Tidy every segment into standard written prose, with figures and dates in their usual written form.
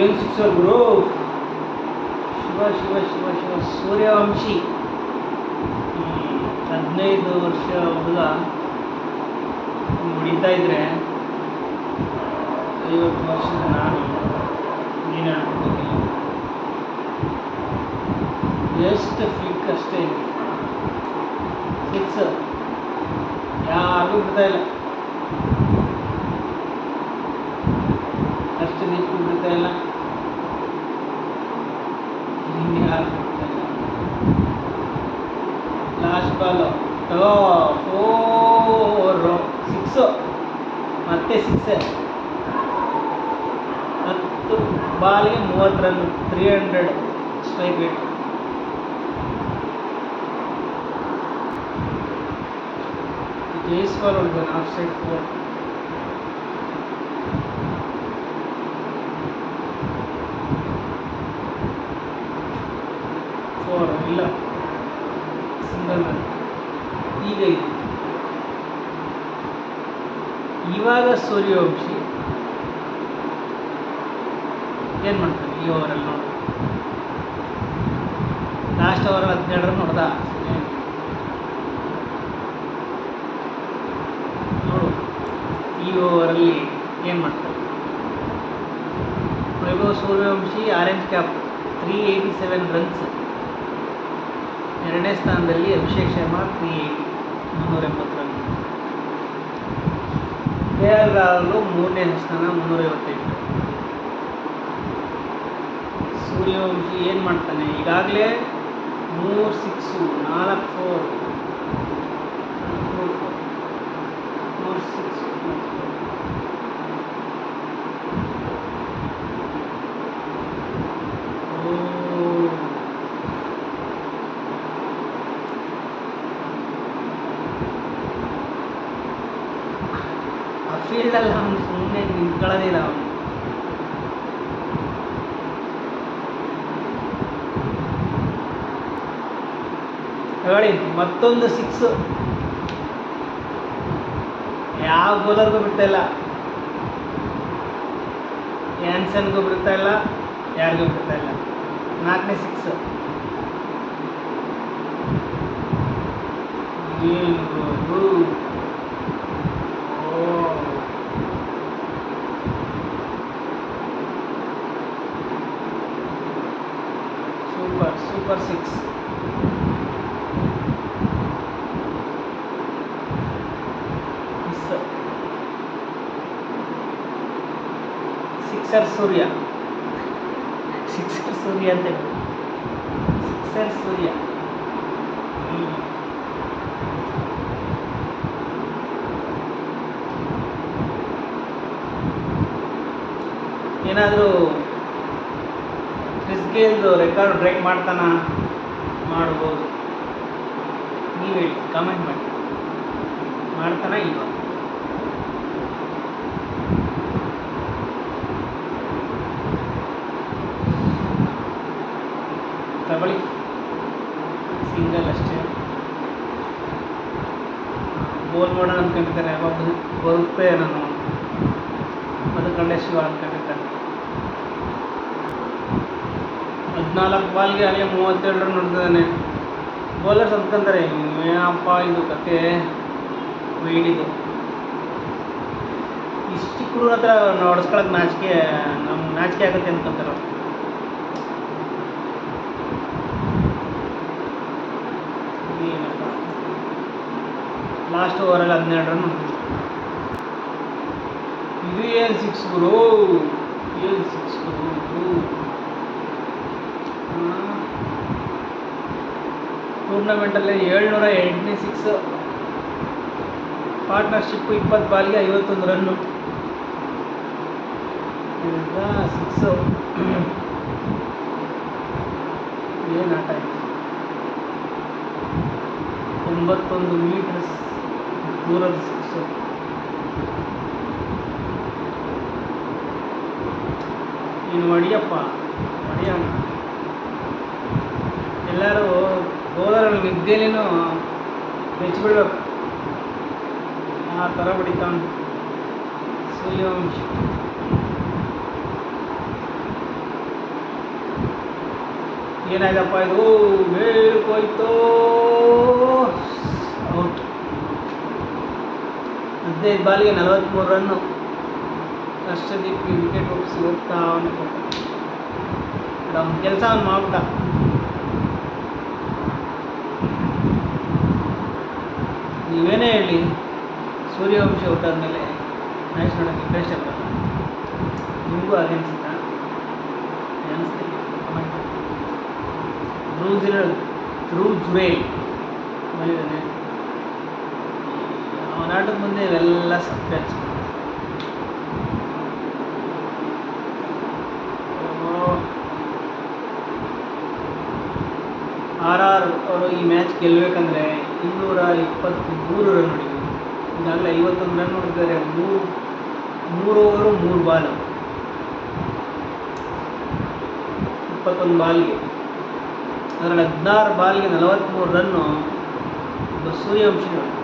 ಏನು ಸಿಕ್ಸರ್ ಗುರು. ಶಿವ ಶಿವ ಶಿವ ಶಿವ ಸೂರ್ಯವಂಶಿ. 15 ವರ್ಷ ಹುಡುಗ ಹೊಡಿತಾ ಇದ್ರೆ 50 ವರ್ಷದ ನಾನು ಏನು ಹೇಳ್ಕೊಡ್ತೀನಿ. ಎಷ್ಟು ಫ್ಲಿಕ್ ಅಷ್ಟೇ ಸಿಕ್ಸ್ ಯಾರಿಗೂ ಬಿಡ್ತಾ ಇಲ್ಲ. ಅಷ್ಟು ದಿಕ್ಕು ಬಿಡ್ತಾ ಇಲ್ಲ. ಯಾರು ಬಿಡ್ತಾ ಇಲ್ಲ. ಲಾಸ್ಟ್ ಬಾಲು 4 ಸಿಕ್ಸು, ಮತ್ತೆ ಸಿಕ್ಸೆ. 10 ಬಾಲ್ಗೆ 30 ರನ್, 300 ಸ್ಟ್ರೈಕ್ ರೇಟ್. ಜೈಸ್ವಾಲ್ ಹೊಡೆದಾನೆ ಆಫ್ ಸೈಡ್ 4. ಇಲ್ಲ, ಸಿಂಗಲ್ ರನ್. ಈಗ ಇವಾಗ ಸೂರ್ಯವಂಶಿ ಏನು ಮಾಡ್ತಾನೆ ಈ ಓವರಲ್ಲಿ ನೋಡಿ. ಲಾಸ್ಟ್ ಓವರಲ್ಲಿ 17 ರನ್ ಹೊಡೆದ. ನೋಡು ಈ ಓವರಲ್ಲಿ ಏನು ಮಾಡ್ತಾರೆ. Vaibhav Suryavanshi orange cap 387 runs. ಎರಡನೇ ಸ್ಥಾನದಲ್ಲಿ ಅಭಿಷೇಕ್ ಶರ್ಮಾ 380 ರನ್. KL ರಾಹುಲ್ ಮೂರನೇ ಸ್ಥಾನ 358. ಸೂರ್ಯವಂಶಿ ಏನು ಮಾಡ್ತಾನೆ, ಈಗಾಗಲೇ 3 ಸಿಕ್ಸು, 4 4, 4 ಸಿಕ್ಸ್. ಆ ಫೀಲ್ಡಲ್ಲಿ ಅವನು ಸುಮ್ಮನೆ ನಿಂತ್ಕೊಳ್ಳೋದಿಲ್ಲ. ಅವನು ಹೇಳಿ ಮತ್ತೊಂದು ಸಿಕ್ಸು. ಯಾವ ಬೌಲರ್ಗೂ ಬಿಡ್ತಾ ಇಲ್ಲ. ಯಾನ್ಸನ್ಗೂ ಬಿಡ್ತಾ ಇಲ್ಲ, ಯಾರಿಗೂ ಬಿಡ್ತಾ ಇಲ್ಲ. 4ನೇ six. Super super six. Sixer Surya, sixer Surya ಅಂತ ಹೇಳಿ. ಸಿಕ್ಸರ್ ಸೂರ್ಯ. ಏನಾದರೂ ಕ್ರಿಸ್ ಗೇಲ್ದು ರೆಕಾರ್ಡ್ ಬ್ರೇಕ್ ಮಾಡ್ತಾನ? ಮಾಡ್ಬೋದು. ನೀವು ಹೇಳಿ, ಕಮೆಂಟ್ ಮಾಡಿ. ಮಾಡ್ತಾನ ಇಲ್ವಾ? ತಗೊಳ್ಳಿ, ಸಿಂಗಲ್ ಅಷ್ಟೇ. ಬೋಲ್ ಮಾಡೋಣ ಅಂದ್ಕೊಂಡಿರ್ತಾರೆ. ಯಾವಾಗ ಬರುತ್ತೆ ನಾನು ಅದು ಕಂಡೆ ಶಿವ ಅಂದ್ಕೊಂಡಿರ್ತಾರೆ. 14 ಬಾಲ್ಗೆ ಅಲ್ಲೇ 37 ರನ್ ನೋಡ್ತಿದ್ದಾನೆ. ಬೌಲರ್ಸ್ ಅಂದ್ಕೊಂತಾರೆ ಏನಪ್ಪ ಇದು ಕತೆ ವೈಡಿದು. ಇಷ್ಟು ಕುರು ಹತ್ರ ಹೊಡೆಸ್ಕೊಳಕ್ಕೆ ನಾಚಿಕೆ ಆಗುತ್ತೆ ಅಂದ್ಕೊಂತಾರೆ. Last ಓವರಲ್ಲಿ 12 run ಹೊಡೆದಿದ್ರು. ಇದು ಏನು ಸಿಕ್ಸ್ ಗುರು, ಏನು ಸಿಕ್ಸ್ ಗುರು. ಟೂರ್ನಮೆಂಟಲ್ಲಿ 708ನೇ ಸಿಕ್ಸ್. Partnership 20 ಬಾಲ್ಗೆ 51 run. ಸಿಕ್ಸು ಏನು ಆಟ ಆಯಿತು. 91 ಮೀಟರ್ಸ್ ದೂರದ ಸಿಕ್ಸು. ನೀನು ಹೊಡಿಯಪ್ಪ, ಹೊಡಿಯೋಣ. ಎಲ್ಲರೂ ಬೌಲರಲ್ಲಿ ನಿದ್ದೆಲೇನೋ ಬೆಚ್ಚಿಬಿಡ್ಬೇಕು. ಆ ಥರ ಹೊಡಿತಾನೆ ಸೂರ್ಯವಂಶಿ. ಏನಾಯ್ತಪ್ಪ ಇದು, ಬೇಕೋಯ್ತು, ಔಟ್. 15 ಬಾಲ್ಗೆ 43 ರನ್ನು. ಹರ್ಷದೀಪ್ಗೆ ವಿಕೆಟ್ ಒಪ್ಪಿಸಿ ಹೋಗ್ತಾ ಅವನು ಅವನ ಕೆಲಸ ಅವನು ಮಾಡ್ಬಿಟ್ಟ. ನೀವೇನೇ ಹೇಳಿ, ಸೂರ್ಯವಂಶಿ ಔಟ್ ಆದಮೇಲೆ ಮ್ಯಾಚ್ ನೋಡೋಕ್ಕೆ ಇಂಟ್ರೆಸ್ಟ್ ಬರಲ್ಲ. ನಿಮಗೂ ಹಾಗೆ ಅನಿಸುತ್ತಾ? ಅನಿಸ್ತೀನಿ. ಧ್ರುವ್ ಜುರೇಲ್ ಬಂದಿದ್ದಾನೆ. ಅವನ ಆಟದ ಮುಂದೆ ಇವೆಲ್ಲ ಸಪ್ಪೆ ಅನ್ಸುತ್ತೆ. RR ಅವರು ಈ ಮ್ಯಾಚ್ ಗೆಲ್ಲಬೇಕಂದ್ರೆ 223 ರನ್ ಹೊಡಿಬೇಕು. ಈಗಾಗಲೇ 51 ರನ್ ಹೊಡಿದ್ದಾರೆ. 3 ಓವರು 3 ಬಾಲ್, 21 ಬಾಲ್ಗೆ. ಅದರಲ್ಲಿ 16 ಬಾಲ್ಗೆ 43 ರನ್ನು ಸೂರ್ಯವಂಶಿ ಹೊಡೆದರು.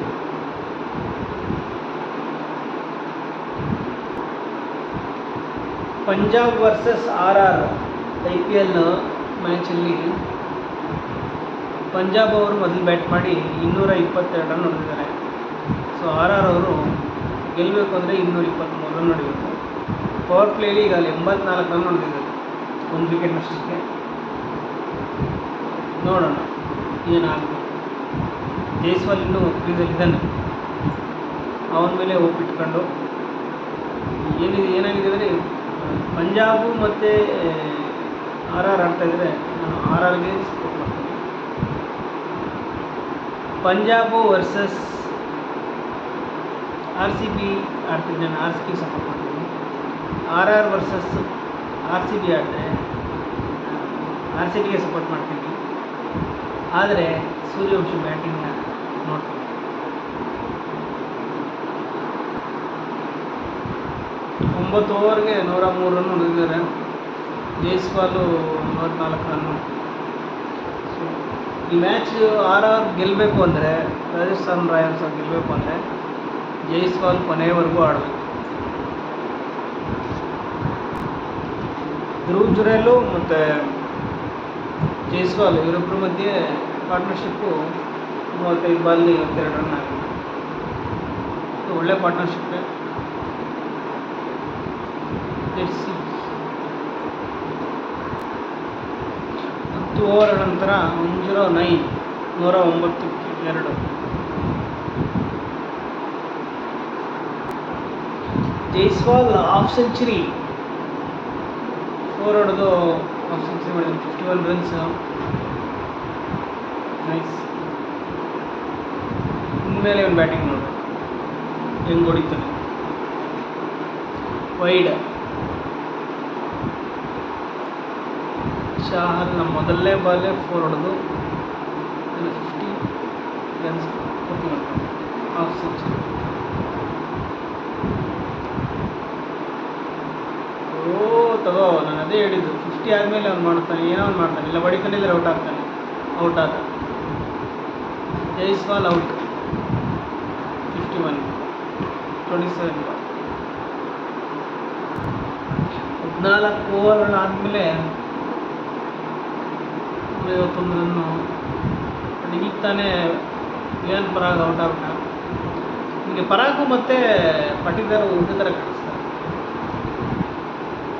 ಪಂಜಾಬ್ ವರ್ಸಸ್ RR IPL ಮ್ಯಾಚಲ್ಲಿ ಪಂಜಾಬ್ ಅವರು ಮೊದಲು ಬ್ಯಾಟ್ ಮಾಡಿ 222 ರನ್ ಹೊಡೆದಿದ್ದಾರೆ. ಸೊ RR ಅವರು ಗೆಲ್ಲಬೇಕು ಅಂದರೆ 223 ರನ್ ಹೊಡಿಬೇಕು. ಪವರ್ ಪ್ಲೇಲಿ ಈಗಾಗಲೇ 84 ರನ್ ಹೊಡೆದಿದ್ದಾರೆ, 1 ವಿಕೆಟ್ ನಷ್ಟಕ್ಕೆ. ನೋಡೋಣ ಏನಾಗುತ್ತೆ. ಜೈಸ್ವಾಲ್ ಇನ್ನೂ ಕ್ರೀಸಲ್ಲಿದ್ದಾನೆ. ಅವನ ಮೇಲೆ ಒಪ್ಪಿಟ್ಕೊಂಡು ಏನಾಗಿದೆ ಅಂದರೆ, ಪಂಜಾಬು ಮತ್ತು RR ಆಡ್ತಾಯಿದ್ರೆ ನಾನು RRಗೆ ಸಪೋರ್ಟ್ ಮಾಡ್ತೀನಿ. ಪಂಜಾಬು ವರ್ಸಸ್ RCB ಆಡ್ತಿದ್ದೆ, ನಾನು RCB ಸಪೋರ್ಟ್ ಮಾಡ್ತೀನಿ. RR ವರ್ಸಸ್ RCB ಆಡಿದ್ರೆ RCBಗೆ ಸಪೋರ್ಟ್ ಮಾಡ್ತೀನಿ. ಆದರೆ ಸೂರ್ಯವಂಶಿ ಬ್ಯಾಟಿಂಗ್ನ ನೋಡ್ತೀನಿ. 9 ಓವರ್ಗೆ 103 ರನ್ ಹೊಡೆದಿದ್ದಾರೆ. ಜೈಸ್ವಾಲು 44 ರನ್ನು. ಸೊ ಈ ಮ್ಯಾಚ್ RR ಗೆಲ್ಲಬೇಕು ಅಂದರೆ, ರಾಜಸ್ಥಾನ್ ರಾಯಲ್ಸ್ ಅವ್ರು ಗೆಲ್ಲಬೇಕು ಅಂದರೆ ಜೈಸ್ವಾಲ್ ಕೊನೆಯವರೆಗೂ ಆಡಬೇಕು. ಧ್ರುವ್ ಜುರೇಲು ಮತ್ತು ಜೈಸ್ವಾಲ್ ಇವರಿಬ್ಬರ ಮಧ್ಯೆ ಪಾರ್ಟ್ನರ್ಶಿಪ್ಪು 35 ಬಾಲ್ಗೆ 22 ರನ್ ಆಗಿದೆ. ಒಳ್ಳೆ ಪಾರ್ಟ್ನರ್ಶಿಪ್ಪೇ. Let's see. 10 ಓವರ್ ನಂತರ 109, 109ಕ್ಕೆ 2. ಜೈಸ್ವಾಲ್ ಹಾಫ್ ಸೆಂಚುರಿ, 4 ಹೊಡೆದು ಹಾಫ್ ಸೆಂಚುರಿ ಮಾಡಿದ್ದಾನೆ. 51 ರನ್ಸ್. ನೈಸ್. ಇನ್ಮೇಲೆ ಒಂದು ಬ್ಯಾಟಿಂಗ್ ನೋಡಬೇಕು ಹೆಂಗೆ ಹೊಡಿತಾನೆ. ವೈಡ್. ಚಾಹಲ್ ನಮ್ಮ ಮೊದಲನೇ ಬಾಲೇ 4 ಹೊಡೆದು 50 ರನ್ಸ್ ಪೂರ್ತಿ ಮಾಡ್ತಾನೆ, ಹಾಫ್ ಸೆಂಚುರಿ. ತಗೋ, ನಾನು ಅದೇ ಹೇಳಿದ್ದು, 50 ಆದಮೇಲೆ ಅವ್ನು ಮಾಡ್ತಾನೆ, ಏನೋ ಅವ್ನು ಮಾಡ್ತಾನೆ. ಇಲ್ಲ ಹೊಡಿತಾನೆ, ಇಲ್ಲ ಔಟ್ ಆಗ್ತಾನೆ. ಔಟ್ ಆದ. ಜೈಸ್ವಾಲ್ ಔಟ್. 51, 27 ಬಾಲ್. 14 ಓವರ್ ಆದಮೇಲೆ 51 ರನ್ನು. ಈಗ ತಾನೇ ವಿಯಾನ್ ಪರಾಗ್ ಔಟ್ ಆಗ್ಬಿಟ್ಟ. ನಿಮಗೆ ಪರಾಗು ಮತ್ತು ಪಟೀದಾರ್ ಒಂದೇ ಥರ ಕಾಣಿಸ್ತಾರೆ.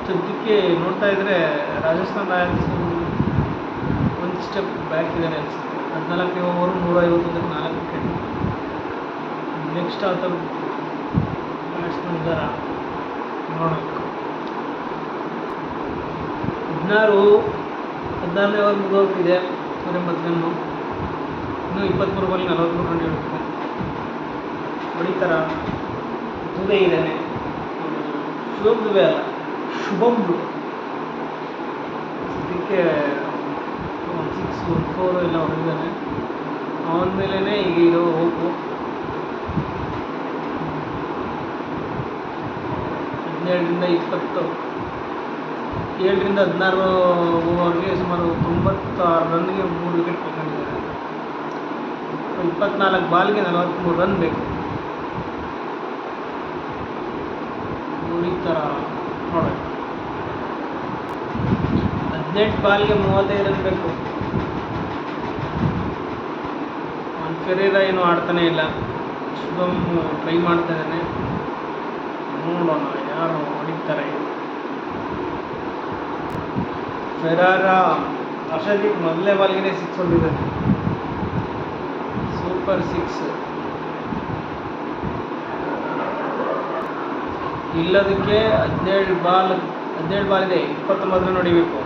ಸದ್ಯಕ್ಕೆ ನೋಡ್ತಾ ಇದ್ದರೆ ರಾಜಸ್ಥಾನ್ ರಾಯಲ್ಸ್ ಒಂದು ಸ್ಟೆಪ್ ಬ್ಯಾಕ್ ಇದ್ದಾರೆ ಅನಿಸುತ್ತೆ. 14ನೇ ಓವರು 151ಕ್ಕೆ 4 ವಿಕೆಟ್. ನೆಕ್ಸ್ಟ್ ಆ ಥರ ಬ್ಯಾಟ್ಸ್ಮನ್ ಇದ್ದಾರ ನೋಡಬೇಕು. 16ನೇ ಓವರ್ ಮುಗಿದೋಗ್ತಿದೆ. 180 ರನ್ನು. ಇನ್ನೂ 23 ಬಾಲ್ಗೆ 43 ರನ್ ಇರುತ್ತೆ. ಹೊಡಿತಾರ. ದುಬೆ ಇದ್ದಾನೆ. ಶುಭಮ್ ದುಬೆ ಅಲ್ಲ, ಶುಭಮ್ ದುಬೆ. ಸದ್ಯಕ್ಕೆ 6, 4 ಎಲ್ಲ ಹೊಡೆದಿದ್ದಾನೆ. ಅವನ ಮೇಲೇ ಈಗ ಇರೋ ಹೋಗು. 17ರಿಂದ 20, 7ರಿಂದ 16 ಓವರ್ಗೆ ಸುಮಾರು 96 ರನ್ಗೆ 3 ವಿಕೆಟ್ ಕಳ್ಕೊಂಡಿದ್ದಾರೆ. 24 ಬಾಲ್ಗೆ 43 ರನ್ ಬೇಕು. ಈ ಥರ ನೋಡಬೇಕು. 18 ಬಾಲ್ಗೆ 35 ರನ್ ಬೇಕು. ಫೆರೇರಾ ಏನು ಆಡ್ತಾನೆ ಇಲ್ಲ. ಶುಭಮ್ ಟ್ರೈ ಮಾಡ್ತಾ ಇದ್ದಾನೆ. ನೋಡೋಣ ಯಾರು ಹೊಡಿತಾರೆ. ಫೆರಾರಾ ಹರ್ಷದೀಪ್ ಮೊದಲನೇ ಬಾಲ್ಗೆ 6 ಹೊಡೆದಿದ್ದಾನೆ. ಸೂಪರ್ 6. ಇಲ್ಲದಕ್ಕೆ 17 ಬಾಲ್ ಇದೆ. 29 ರನ್ ಹೊಡಿಬೇಕು.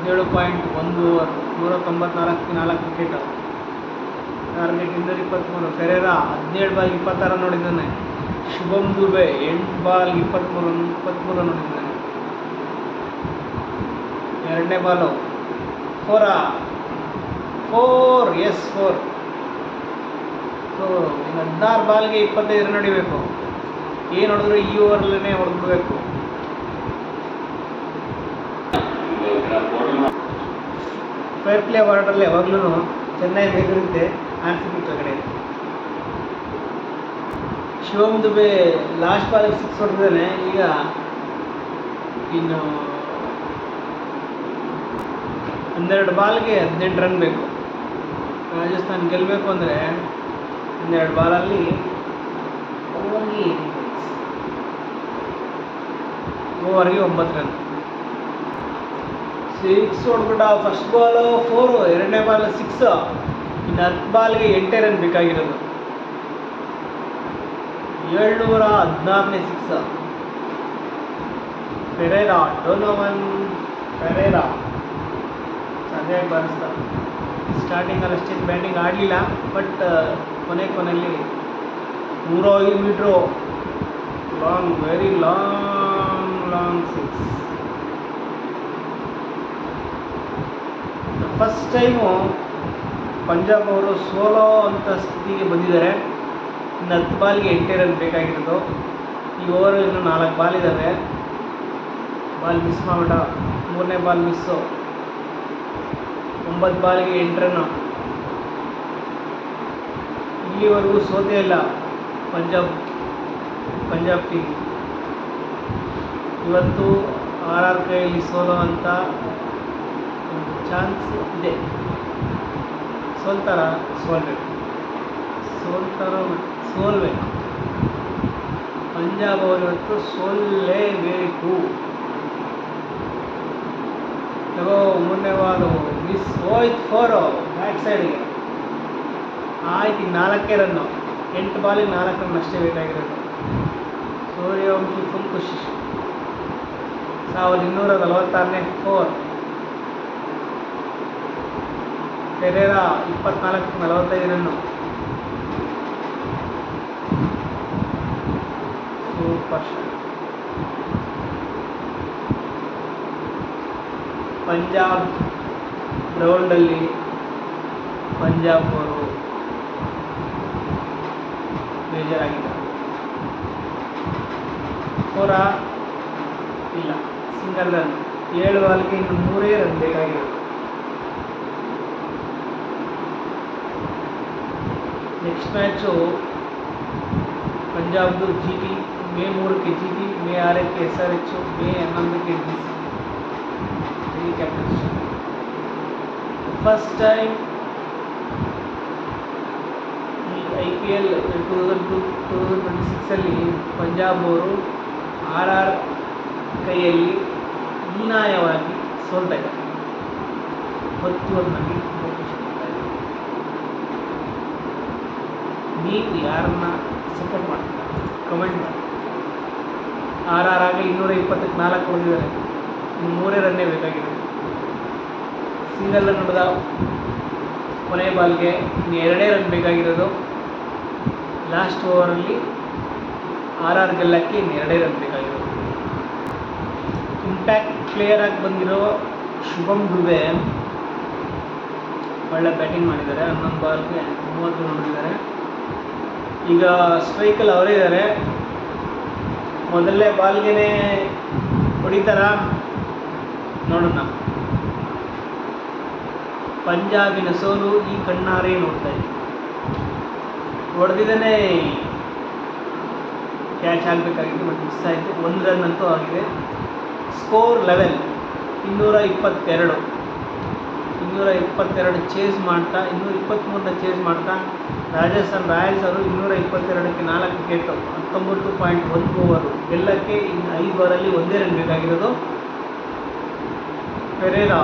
17.1 over, 194 wicket. Target 223. Ferreira 17 ball 26 run ಹೊಡಿದ್ದಾನೆ. ಶುಭಮ್ ದುಬೆ 8 ಬಾಲ್ 23 ರನ್ ಹೊಡಿದ್ದಾನೆ. ಎರಡನೇ ಬಾಲು 4. ಎಸ್ 4. ಸೊ 16 ಬಾಲ್ಗೆ 25 ರನ್ ಹೊಡಿಬೇಕು. ಏನು ಹೊಡೆದ್ರು ಈ ಓವರ್ಲೇ ಹೊಡೆದ್ಬಿಡ್ಬೇಕು. ಫೇರ್ ಪ್ಲೇ ಅವಾರ್ಡಲ್ಲಿ ಯಾವಾಗಲೂ ಚೆನ್ನೈ ಮೇಲಿರುತ್ತೆ, RCB ಕೆಳಗಡೆ. ಶಿವಮ್ ದುಬೆ ಲಾಸ್ಟ್ ಬಾಲಿಗೆ 6 ಹೊಡೆದಿದ್ದಾನೆ. ಈಗ ಇನ್ನು 12 ಬಾಲ್ಗೆ 18 ರನ್ ಬೇಕು. ರಾಜಸ್ಥಾನ್ ಗೆಲ್ಲಬೇಕು ಅಂದರೆ 12 ಬಾಲಲ್ಲಿ ಓನ್ಲಿ 18 ರನ್ಸ್, ಓವರ್ಗೆ 9 ರನ್. 6 ಹೊಡೆದ್ಬಿಟ್ಟ. ಫಸ್ಟ್ ಬಾಲು 4, ಎರಡನೇ ಬಾಲ್ 6. ಇನ್ನು 10 ಬಾಲ್ಗೆ 8 ರನ್ ಬೇಕಾಗಿರೋದು. 716ನೇ 6. ಫೆರೇರಾ ಡೊನೋವನ್ ಫೆರೇರಾ ಸರಿಯಾಗಿ ಬಾರಿಸ್ದ. ಸ್ಟಾರ್ಟಿಂಗಲ್ಲಿ ಅಷ್ಟೇನು ಬ್ಯಾಟಿಂಗ್ ಆಡಲಿಲ್ಲ, ಬಟ್ ಕೊನೆಯಲ್ಲಿ 105 metre long, very long 6. First time Punjab ಅವರು ಸೋಲೋ ಅಂತ ಸ್ಥಿತಿಗೆ ಬಂದಿದ್ದಾರೆ. ಇನ್ನು 10 ಬಾಲ್ಗೆ 8 ರನ್ ಬೇಕಾಗಿರೋದು. ಈ ಓವರಲ್ಲಿ ಇನ್ನೂ 4 ಬಾಲ್ ಇದ್ದಾವೆ. ಬಾಲ್ ಮಿಸ್ ಮಾಡ್ಬಿಟ್ಟ. 3ನೇ ಬಾಲ್ ಮಿಸ್ಸು. 9 ಬಾಲ್ಗೆ 8 ರನ್ನು. ಇಲ್ಲಿವರೆಗೂ ಸೋತೇ ಇಲ್ಲ ಪಂಜಾಬ್ ಟೀಮ್. ಇವತ್ತು RR ಕೈಯಲ್ಲಿ ಸೋಲೋ ಅಂತ ಒಂದು ಚಾನ್ಸ್ ಇದೆ. ಸೋಲ್ಬೇಕು. ಪಂಜಾಬ್ ಅವರು ಇವತ್ತು ಸೋಲ್ಲೇಬೇಕು. ತಗೋ 3ನೇ ಬಾಲು ಮಿಸ್ ಹೋಯ್ತು. 4 ಬ್ಯಾಕ್ ಸೈಡ್ಗೆ ಆಯ್ತು. 4 ರನ್ನು. 8 ಬಾಲಿಗೆ 4 ರನ್ ಅಷ್ಟೇ ಬೇಕಾಗಿರೋದು. ಸೂರ್ಯವಂಶಿ ಫುಲ್ ಖುಷಿ. 1246ನೇ 4. ಫೆರೇರಾ 24-45 ರನ್ನು. Super shot. ಪಂಜಾಬ್ ಗ್ರೌಂಡಲ್ಲಿ ಪಂಜಾಬ್ ಅವರು ಬೇಜಾರಾಗಿದ್ದಾರೆ. 4 ಇಲ್ಲ, ಸಿಂಗಲ್ ರನ್. 7 ಬಾಲ್ಗೆ ಇನ್ನು 3 ರನ್ ಬೇಕಾಗಿರೋದು. ನೆಕ್ಸ್ಟ್ ಮ್ಯಾಚು ಪಂಜಾಬ್ದು GT, ಮೇ 3ಕ್ಕೆ GT, ಮೇ 6ಕ್ಕೆ SRH, ಮೇ 11ಕ್ಕೆ DC. ಕ್ಯಾಪ್ಟನ್ ಫಸ್ಟ್ ಟೈಮ್ ಈ IPL 2026ಅಲ್ಲಿ ಪಂಜಾಬ್ ಅವರು RR ಕೈಯಲ್ಲಿ ಹೀನಾಯವಾಗಿ ಸೋಲ್ತಾ ಇದ್ದಾರೆ. ಮತ್ತು ನನಗೆ ತುಂಬ ಖುಷಿ ಆಗ್ತಾ ಇದೆ. ನೀವು ಯಾರನ್ನ ಸಪೋರ್ಟ್ ಮಾಡ್ತೀರಾ ಕಮೆಂಟ್ ಮಾಡಿ. RR ಆಗಲಿ 220ಕ್ಕೆ 4 ಹೊಡೆದಿದ್ದಾರೆ. ಇನ್ನು 3 ರನ್ನೇ ಬೇಕಾಗಿದೆ. ಸಿಂಗಲ್ ರನ್ ಹೊಡೆದ ಕೊನೆ ಬಾಲ್ಗೆ ಇನ್ನು 2 ರನ್ ಬೇಕಾಗಿರೋದು. ಲಾಸ್ಟ್ ಓವರಲ್ಲಿ RR ಗೆಲ್ಲಕ್ಕೆ ಇನ್ನು 2 ರನ್ ಬೇಕಾಗಿರೋದು. ಇಂಪ್ಯಾಕ್ಟ್ ಪ್ಲೇಯರ್ ಆಗಿ ಬಂದಿರೋ ಶುಭಮ್ ದುಬೆ ಒಳ್ಳೆ ಬ್ಯಾಟಿಂಗ್ ಮಾಡಿದ್ದಾರೆ. 11 ಬಾಲ್ಗೆ 30 ರನ್ ಹೊಡೆದಿದ್ದಾರೆ. ಈಗ ಸ್ಟ್ರೈಕಲ್ಲಿ ಅವರೇ ಇದ್ದಾರೆ. ಮೊದಲನೇ ಬಾಲ್ಗೆ ಹೊಡಿತಾರ ನೋಡೋಣ. ಪಂಜಾಬಿನ ಸೋಲು ಈ ಕಣ್ಣಾರೆ ನೋಡ್ತಾ ಇದ್ದೀವಿ. ಹೊಡೆದಿದ್ದಾನೆ, ಕ್ಯಾಚ್ ಆಗಬೇಕಾಗಿತ್ತು, ಬಟ್ ಮಿಸ್ ಆಯಿತು. 1 ರನ್ ಅಂತೂ ಆಗಿದೆ. ಸ್ಕೋರ್ ಲೆವೆಲ್ 222 ಚೇಸ್ ಮಾಡ್ತಾ 223 ಚೇಸ್ ಮಾಡ್ತಾ ರಾಜಸ್ಥಾನ್ ರಾಯಲ್ಸ್ ಅವರು 222ಕ್ಕೆ 4 ವಿಕೆಟ್ 19.1 ಓವರು ಗೆಲ್ಲಕ್ಕೆ ಇನ್ನು 5 ಓವರಲ್ಲಿ 1 ರನ್ ಬೇಕಾಗಿರೋದು. ಪೆರೇರಾ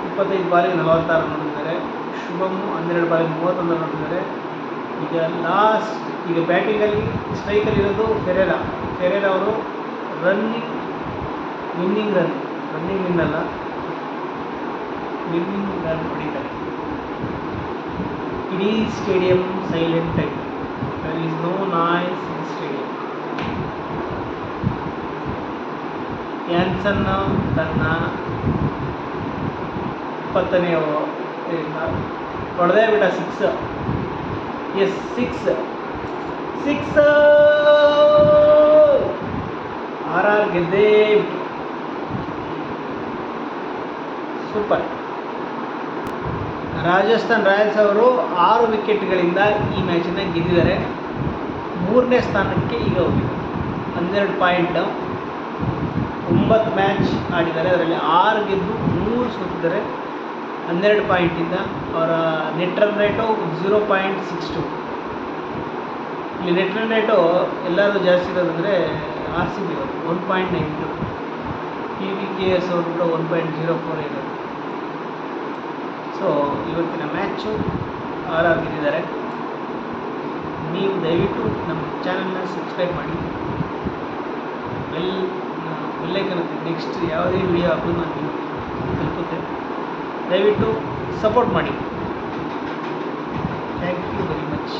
25 ಬಾಲಿಗೆ 46 ರನ್ ಹೊಡೆದಿದ್ದಾರೆ. ಶುಭಮ್ 12 ಬಾಲಿಗೆ 31 ರನ್ ಹೊಡೆದಿದ್ದಾರೆ. ಈಗ ಬ್ಯಾಟಿಂಗಲ್ಲಿ ಸ್ಟ್ರೈಕಲ್ಲಿರೋದು ಫೆರೇರಾ ಅವರು ವಿನ್ನಿಂಗ್ ರನ್ ಹೊಡಿತಾರೆ. ಇಡೀ ಸ್ಟೇಡಿಯಂ ಸೈಲೆಂಟ್ ಆಗಿ, there is no noise in stadium. Jansen ತನ್ನ 20ನೇ ಹೊಡೆದೇ ಬಿಡ 6 RR ಗೆದ್ದೇ ಸೂಪರ್. ರಾಜಸ್ಥಾನ್ ರಾಯಲ್ಸ್ ಅವರು 6 ವಿಕೆಟ್ಗಳಿಂದ ಈ ಮ್ಯಾಚನ್ನು ಗೆದ್ದಿದ್ದಾರೆ. 3ನೇ ಸ್ಥಾನಕ್ಕೆ ಈಗ ಹೋಗಿದೆ. 12 ಪಾಯಿಂಟ್. 9 ಮ್ಯಾಚ್ ಆಡಿದ್ದಾರೆ, ಅದರಲ್ಲಿ 6 ಗೆದ್ದು 3 ಸೋತಿದ್ದಾರೆ. 12 ಪಾಯಿಂಟಿಂದ ಅವರ ನೆಟ್ ರನ್ ರೇಟು 0.62. ಇಲ್ಲಿ ನೆಟ್ ರನ್ ರೇಟು ಎಲ್ಲರೂ ಜಾಸ್ತಿ ಇರೋದಂದರೆ RCB ಅವರು 1.92, PVKS ಅವರು ಕೂಡ 1.04 ಇರೋದು. ಸೊ ಇವತ್ತಿನ ಮ್ಯಾಚು RR ಗೆದ್ದಿದ್ದಾರೆ. ನೀವು ದಯವಿಟ್ಟು ನಮ್ಮ ಚಾನಲ್ನ ಸಬ್ಸ್ಕ್ರೈಬ್ ಮಾಡಿ, ಬೆಲ್ಲೈಕನ್ ನೆಕ್ಸ್ಟ್ ಯಾವುದೇ ವಿಡಿಯೋ ಹಾಕೋದು ನಾನು ನಿಮಗೆ ತಲುಪುತ್ತೆ. ದಯವಿಟ್ಟು ಸಪೋರ್ಟ್ ಮಾಡಿ. Thank you very much.